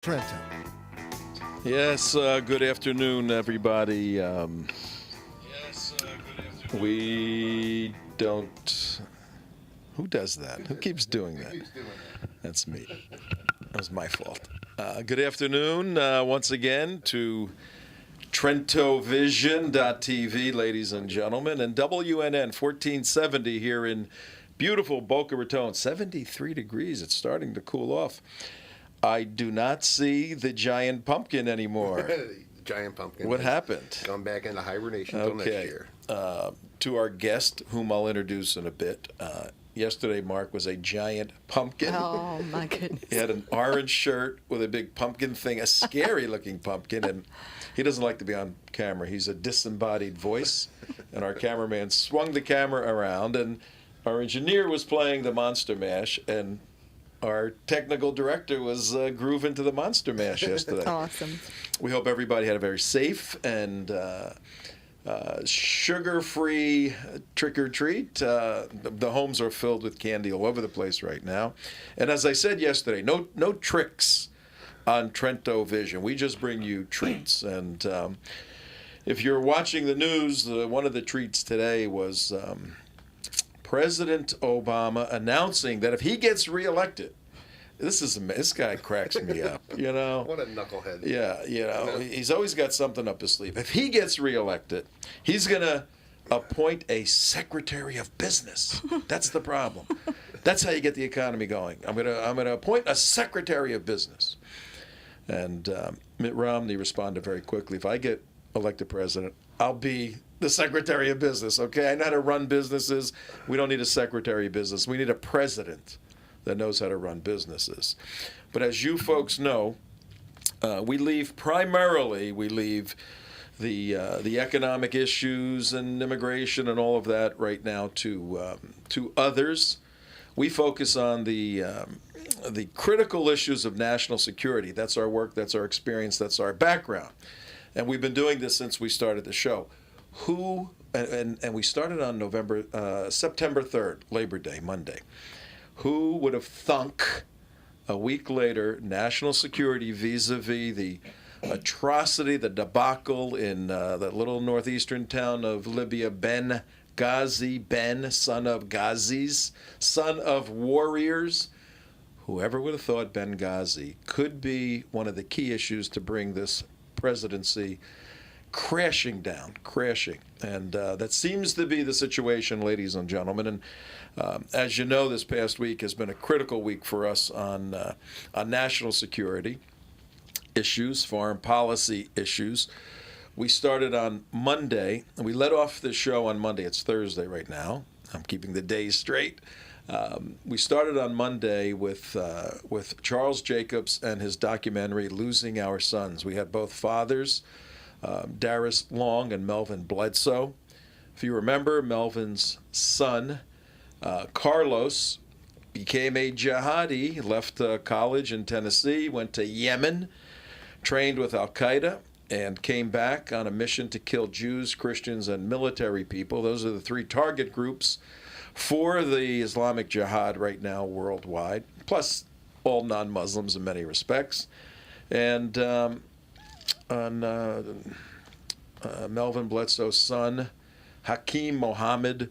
Trenton. Yes, good afternoon, everybody. We don't. Who does that? Who keeps doing that? That's me. That was my fault. Good afternoon once again to TrentoVision.tv, ladies and gentlemen, and WNN 1470 here in beautiful Boca Raton. 73 degrees. It's starting to cool off. I do not see the giant pumpkin anymore. Giant pumpkin. What happened? Gone back into hibernation until next year. To our guest, whom I'll introduce in a bit. Yesterday, Mark was a giant pumpkin. Oh, my goodness. He had an orange shirt with a big pumpkin thing, a scary-looking pumpkin, and he doesn't like to be on camera. He's a disembodied voice, and our cameraman swung the camera around, and our engineer was playing the Monster Mash, and our technical director was grooving to the Monster Mash yesterday. Awesome. We hope everybody had a very safe and sugar-free trick-or-treat. The homes are filled with candy all over the place right now. And as I said yesterday, no tricks on Trento Vision. We just bring you treats. And if you're watching the news, one of the treats today was President Obama announcing that if he gets reelected, this guy cracks me up, you know. What a knucklehead. Yeah, you know, he's always got something up his sleeve. If he gets reelected, he's going to appoint a Secretary of Business. That's the problem. That's how you get the economy going. I'm gonna appoint a Secretary of Business. And Mitt Romney responded very quickly. If I get elected president, I'll be the Secretary of Business, okay? I know how to run businesses. We don't need a Secretary of Business. We need a president that knows how to run businesses. But as you folks know, we leave the economic issues and immigration and all of that right now to others. We focus on the critical issues of national security. That's our work, that's our experience, that's our background. And we've been doing this since we started the show. And we started on September 3rd, Labor Day, Monday. Who would have thunk a week later national security vis-a-vis the atrocity, the debacle in that little northeastern town of Libya, Benghazi, son of Ghazis, son of warriors. Whoever would have thought Benghazi could be one of the key issues to bring this presidency crashing. And that seems to be the situation, ladies and gentlemen. And as you know, this past week has been a critical week for us on national security issues, foreign policy issues. We started on Monday, and we led off the show on Monday. It's Thursday right now. I'm keeping the days straight. We started on Monday with Charles Jacobs and his documentary, Losing Our Sons. We had both fathers, Darius Long and Melvin Bledsoe. If you remember, Melvin's son, Carlos, became a jihadi, left college in Tennessee, went to Yemen, trained with Al-Qaeda, and came back on a mission to kill Jews, Christians, and military people. Those are the three target groups for the Islamic Jihad right now worldwide, plus all non-Muslims in many respects. And Melvin Bledsoe's son, Hakeem Mohammed,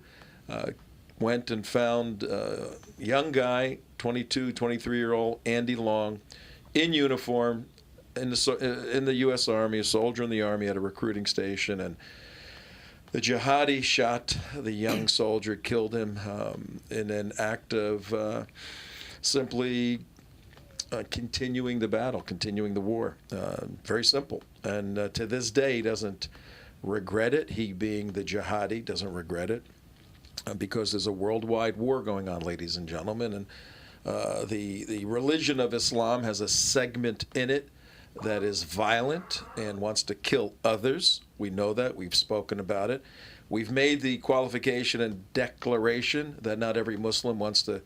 went and found a young guy, 22, 23-year-old Andy Long, in uniform, in the U.S. Army, a soldier in the Army at a recruiting station, and the jihadi shot the young soldier, killed him in an act of simply continuing the battle, continuing the war. Very simple. And to this day, he doesn't regret it. He, being the jihadi, doesn't regret it because there's a worldwide war going on, ladies and gentlemen. And the religion of Islam has a segment in it that is violent and wants to kill others. We know that. We've spoken about it. We've made the qualification and declaration that not every Muslim wants to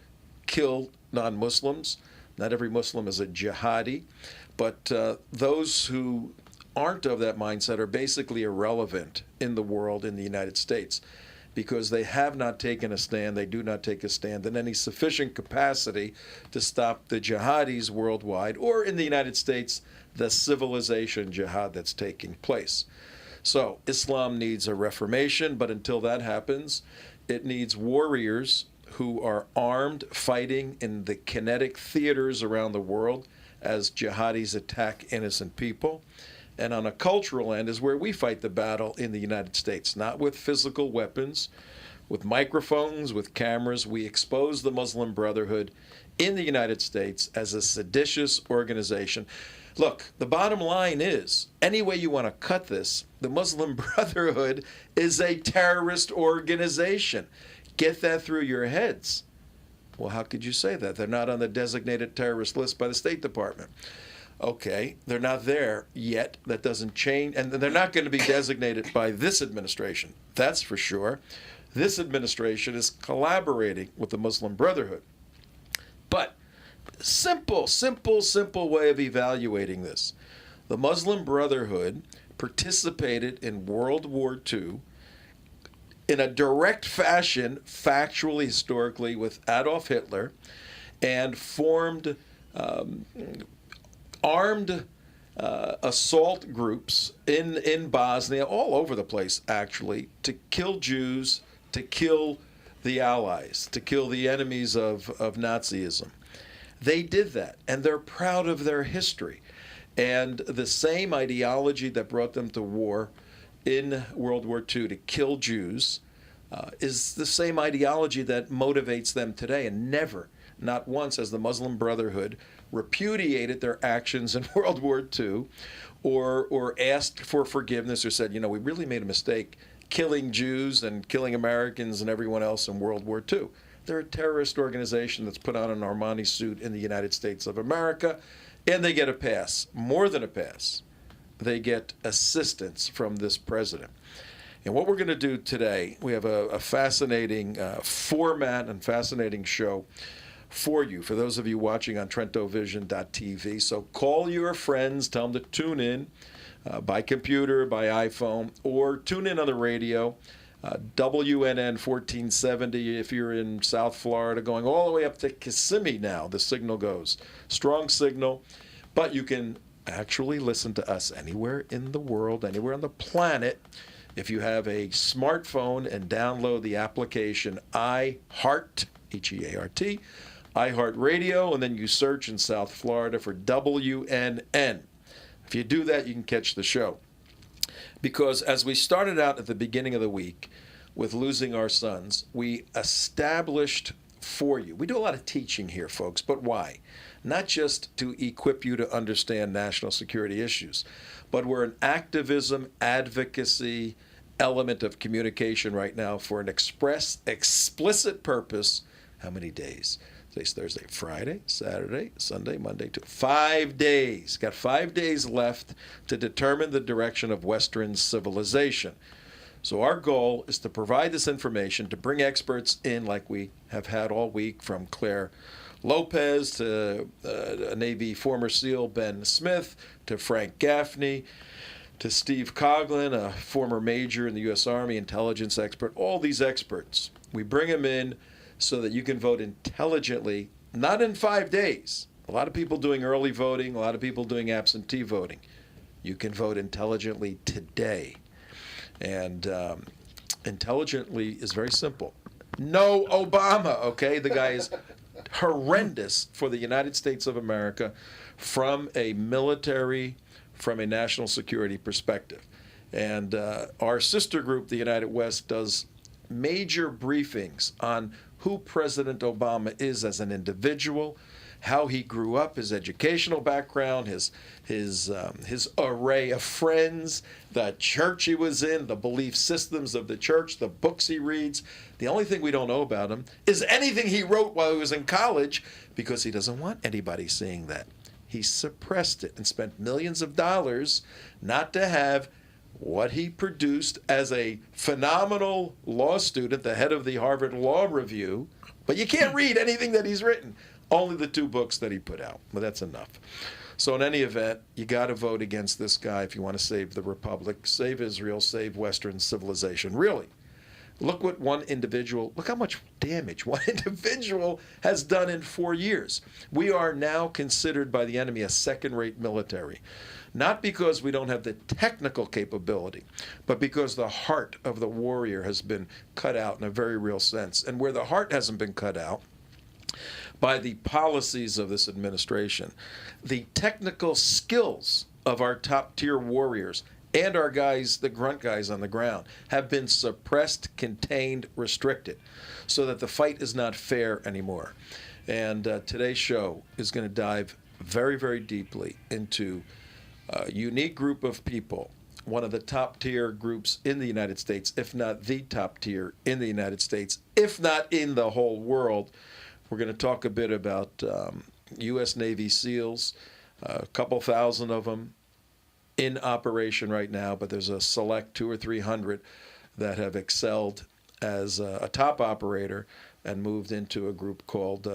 kill non-Muslims. Not every Muslim is a jihadi. But those who aren't of that mindset are basically irrelevant in the world, in the United States. because they have not taken a stand, they do not take a stand in any sufficient capacity to stop the jihadis worldwide, or in the United States, the civilization jihad that's taking place. So Islam needs a reformation, but until that happens, it needs warriors who are armed, fighting in the kinetic theaters around the world as jihadis attack innocent people. And on a cultural end is where we fight the battle in the United States, not with physical weapons, with microphones, with cameras. We expose the Muslim Brotherhood in the United States as a seditious organization. Look, the bottom line is, any way you want to cut this, the Muslim Brotherhood is a terrorist organization. Get that through your heads. Well, how could you say that? They're not on the designated terrorist list by the State Department. Okay, they're not there yet. That doesn't change. And they're not going to be designated by this administration. That's for sure. This administration is collaborating with the Muslim Brotherhood. But simple way of evaluating this. The Muslim Brotherhood participated in World War II in a direct fashion, factually, historically, with Adolf Hitler, and formed armed assault groups in Bosnia, all over the place, actually, to kill Jews, to kill the Allies, to kill the enemies of Nazism. They did that, and they're proud of their history. And the same ideology that brought them to war in World War II to kill Jews is the same ideology that motivates them today. And never, not once, has the Muslim Brotherhood repudiated their actions in World War II or asked for forgiveness or said, we really made a mistake killing Jews and killing Americans and everyone else in World War II. They're a terrorist organization that's put on an Armani suit in the United States of America, and they get a pass, more than a pass. They get assistance from this president. And what we're going to do today, we have a fascinating format and fascinating show for you, for those of you watching on TrentoVision.tv. So call your friends, tell them to tune in by computer, by iPhone, or tune in on the radio. WNN 1470 if you're in South Florida, going all the way up to Kissimmee now, the signal goes. Strong signal, but you can actually listen to us anywhere in the world, anywhere on the planet, if you have a smartphone and download the application iHeart, H-E-A-R-T, iHeartRadio, and then you search in South Florida for WNN. If you do that, you can catch the show. Because as we started out at the beginning of the week with losing our sons, we established for you. We do a lot of teaching here, folks, but why? Not just to equip you to understand national security issues, but we're an activism, advocacy element of communication right now for an explicit purpose. How many days? Today's Thursday, Friday, Saturday, Sunday, Monday, 5 days. Got 5 days left to determine the direction of Western civilization. So our goal is to provide this information, to bring experts in like we have had all week, from Claire Lopez to a Navy former SEAL, Ben Smith, to Frank Gaffney, to Steve Coughlin, a former major in the U.S. Army, intelligence expert. All these experts, we bring them in so that you can vote intelligently, not in 5 days. A lot of people doing early voting, a lot of people doing absentee voting. You can vote intelligently today. And intelligently is very simple. No Obama, okay? The guy is horrendous for the United States of America from a military, from a national security perspective. And our sister group, the United West, does major briefings on who President Obama is as an individual, how he grew up, his educational background, his array of friends, the church he was in, the belief systems of the church, the books he reads. The only thing we don't know about him is anything he wrote while he was in college, because he doesn't want anybody seeing that. He suppressed it and spent millions of dollars not to have what he produced as a phenomenal law student, the head of the Harvard Law Review. But you can't read anything that he's written. Only the 2 books that he put out. Well, that's enough. So in any event, you got to vote against this guy if you want to save the Republic, save Israel, save Western civilization. Really, Look what look how much damage one individual has done in 4 years. We are now considered by the enemy a second-rate military. Not because we don't have the technical capability, but because the heart of the warrior has been cut out in a very real sense. And where the heart hasn't been cut out, by the policies of this administration, the technical skills of our top-tier warriors and our guys, the grunt guys on the ground, have been suppressed, contained, restricted, so that the fight is not fair anymore. And today's show is going to dive very, very deeply into a unique group of people, one of the top-tier groups in the United States, if not the top tier in the United States, if not in the whole world. We're going to talk a bit about U.S. Navy SEALs, a couple thousand of them in operation right now, but there's a select 200 or 300 that have excelled as a top operator and moved into a group called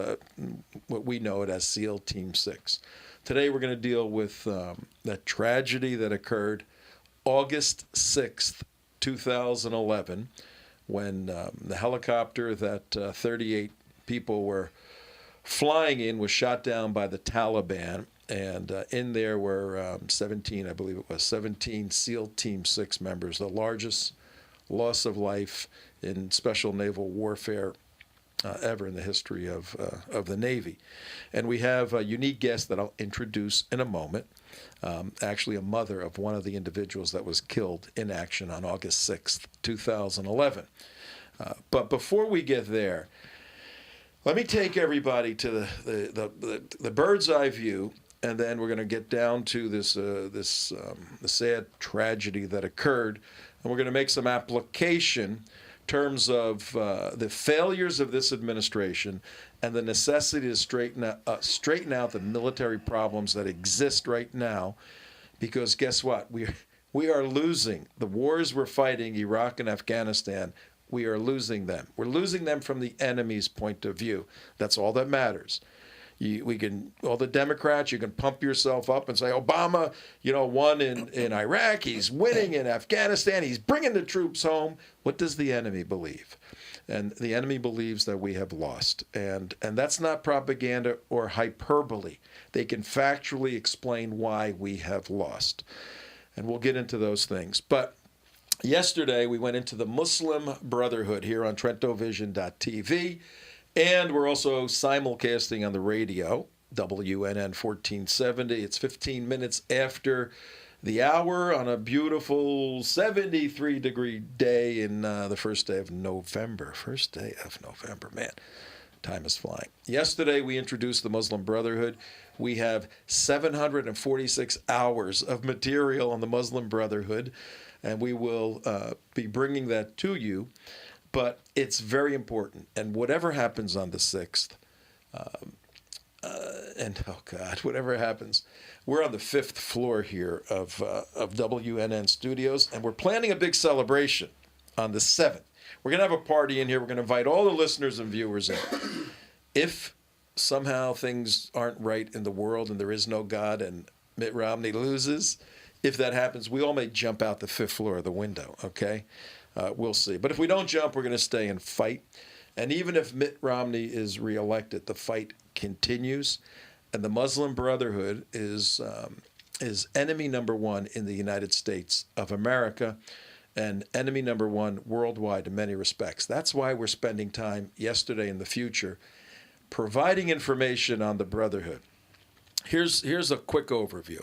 what we know it as SEAL Team 6. Today we're going to deal with the tragedy that occurred August 6th, 2011, when the helicopter that 38 people were flying in was shot down by the Taliban. And in there were 17, I believe it was, 17 SEAL Team 6 members, the largest loss of life in special naval warfare ever in the history of the Navy. And we have a unique guest that I'll introduce in a moment, actually a mother of one of the individuals that was killed in action on August 6th, 2011. But before we get there, let me take everybody to the bird's eye view, and then we're going to get down to the sad tragedy that occurred, and we're going to make some application in terms of the failures of this administration and the necessity to straighten out the military problems that exist right now, because guess what? We are losing. The wars we're fighting, Iraq and Afghanistan, we are losing them. We're losing them from the enemy's point of view. That's all that matters. All the Democrats, you can pump yourself up and say, Obama, won in Iraq, he's winning in Afghanistan, he's bringing the troops home. What does the enemy believe? And the enemy believes that we have lost. And that's not propaganda or hyperbole. They can factually explain why we have lost. And we'll get into those things. But yesterday, we went into the Muslim Brotherhood here on TrentoVision.tv. And we're also simulcasting on the radio, WNN 1470. It's 15 minutes after the hour on a beautiful 73-degree day in the first day of November. First day of November. Man, time is flying. Yesterday, we introduced the Muslim Brotherhood. We have 746 hours of material on the Muslim Brotherhood, and we will be bringing that to you. But it's very important. And whatever happens on the 6th, whatever happens, we're on the 5th floor here of WNN Studios, and we're planning a big celebration on the 7th. We're going to have a party in here. We're going to invite all the listeners and viewers in. If somehow things aren't right in the world and there is no God and Mitt Romney loses, if that happens, we all may jump out the 5th floor of the window, okay? We'll see. But if we don't jump, we're going to stay and fight. And even if Mitt Romney is reelected, the fight continues. And the Muslim Brotherhood is enemy number one in the United States of America and enemy number one worldwide in many respects. That's why we're spending time yesterday and the future providing information on the Brotherhood. Here's a quick overview.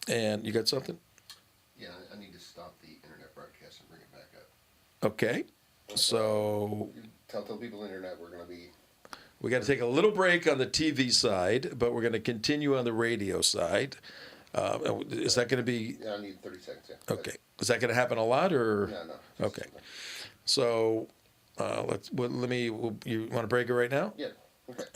And you got something? Yeah, I need to stop the internet broadcast and bring it back up. Okay. So Tell people on the internet we're going to be... We got to take a little break on the TV side, but we're going to continue on the radio side. Is that going to be... Yeah, I need 30 seconds, yeah. Okay. Is that going to happen a lot, or... No. Okay. So, you want to break it right now? Yeah. Okay.